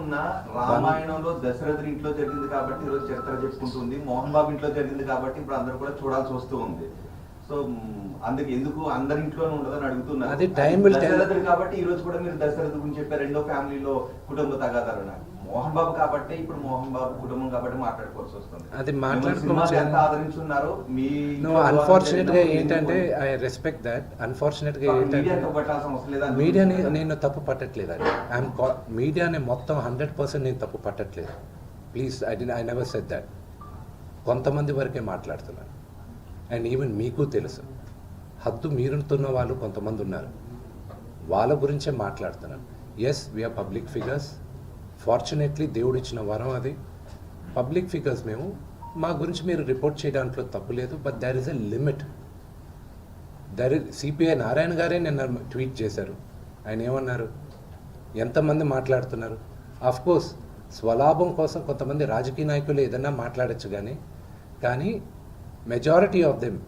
ఉన్న రామాయణంలో దశరథుని ఇంట్లో జరిగింది కాబట్టి ఈరోజు చరిత్ర చెప్పుకుంటుంది, మోహన్ బాబు ఇంట్లో జరిగింది కాబట్టి ఇప్పుడు అందరూ కూడా చూడాల్సి వస్తూ ఉంది. సో అందుకు ఎందుకు అందరి ఇంట్లోనే ఉండదని అడుగుతున్నారు. అది టైం దశరథుడు కాబట్టి ఈ రోజు కూడా మీరు దశరథు గురించి చెప్పారు. రెండో ఫ్యామిలీలో కుటుంబ తగాదాలు. మోహన్ బాబు కాబట్టి ఇప్పుడు మోహన్ బాబు కుటుంబం కాబట్టి మాట్లాడుకోవాల్సి వస్తుంది. అది మాట్లాడుకోవచ్చు. ఎంత ఆదరించున్నారు మీ అన్ఫార్చునేట్ గా ఏంటంటే ఐ రెస్పెక్ట్ దట్. అన్ఫార్చునేట్ గా ఏంటంటే మీడియాని నేను తప్పు పట్టట్లేదు. అది మీడియాని మొత్తం 100% నేను తప్పు పట్టట్లేదు. Please I never said that. కొంతమంది వరకే మాట్లాడుతున్నాను. అండ్ ఈవెన్ మీకు తెలుసు, హద్దు మీరుతున్న వాళ్ళు కొంతమంది ఉన్నారు. వాళ్ళ గురించే మాట్లాడుతున్నాను. Yes, we are public figures. Fortunately దేవుడు ఇచ్చిన వరం అది. పబ్లిక్ ఫిగర్స్ మేము. మా గురించి మీరు రిపోర్ట్ చేయడానికి తప్పు లేదు. But there is a limit. CPI Narayana గారే నిన్న ట్వీట్ చేశారు. ఆయన ఏమన్నారు? ఎంతమంది మాట్లాడుతున్నారు? కోర్స్ స్వలాభం కోసం కొంతమంది రాజకీయ నాయకులు ఏదన్నా మాట్లాడచ్చు, కానీ మెజారిటీ ఆఫ్ దెమ్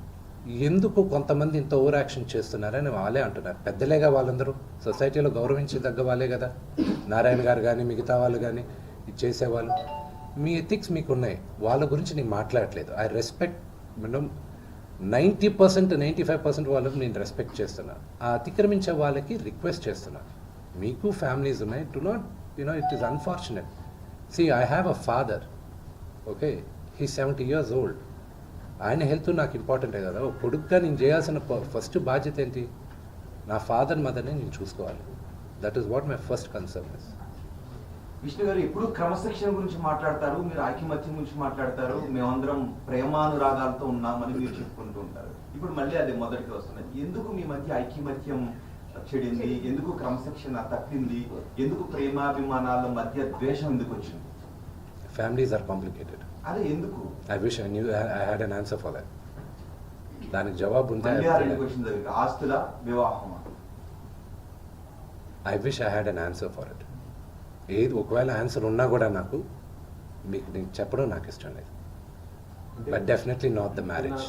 ఎందుకు కొంతమంది ఇంత ఓవర్ యాక్షన్ చేస్తున్నారని వాళ్ళే అంటున్నారు. పెద్దలేగా వాళ్ళందరూ, సొసైటీలో గౌరవించదగ్గ వాళ్ళే కదా. నారాయణ గారు కానీ మిగతా వాళ్ళు కానీ ఇది చేసేవాళ్ళు. మీ ఎథిక్స్ మీకు ఉన్నాయి, వాళ్ళ గురించి నేను మాట్లాడట్లేదు. I respect. మనం 90% 95% వాళ్ళకి నేను రెస్పెక్ట్ చేస్తున్నాను. ఆ అతిక్రమించే వాళ్ళకి రిక్వెస్ట్ చేస్తున్నాను, మీకు ఫ్యామిలీస్ ఉన్నాయి. Do not it is unfortunate. See, I have a father. Okay, he's 70 years old. ఆయన హెల్త్ నాకు ఇంపార్టెంటే కదా. కొడుకుగా నేను చేయాల్సిన ఫస్ట్ బాధ్యత ఏంటి? నా ఫాదర్ మదర్ని నేను చూసుకోవాలి. That is what my first concern is. Vishnu గారు ఎప్పుడు క్రమశిక్షణ గురించి మాట్లాడతారు, మీరు ఐకమత్యం గురించి మాట్లాడతారు. మేమందరం ప్రేమానురాగాలతో ఉన్నామని మీరు చెప్పుకుంటూ ఉంటారు. ఇప్పుడు మళ్ళీ అది మొదటికి వస్తున్నది. ఎందుకు మీ మధ్య ఐకమత్యం చెడింది? ఎందుకు క్రమశిక్షణ తప్పింది? ఎందుకు ప్రేమాభిమానాల మధ్య ద్వేషం ఎందుకు వచ్చింది? Families are complicated. అదే ఎందుకు? I wish I knew I had an answer for that. దానికి జవాబు ఉందా? ఆస్తుల వివాహమా? I wish I had an answer for it. ఏది ఒకవేళ ఆన్సర్ ఉన్నా కూడా నాకు మీకు నేను చెప్పడం నాకు ఇష్టం లేదు. But definitely not the marriage.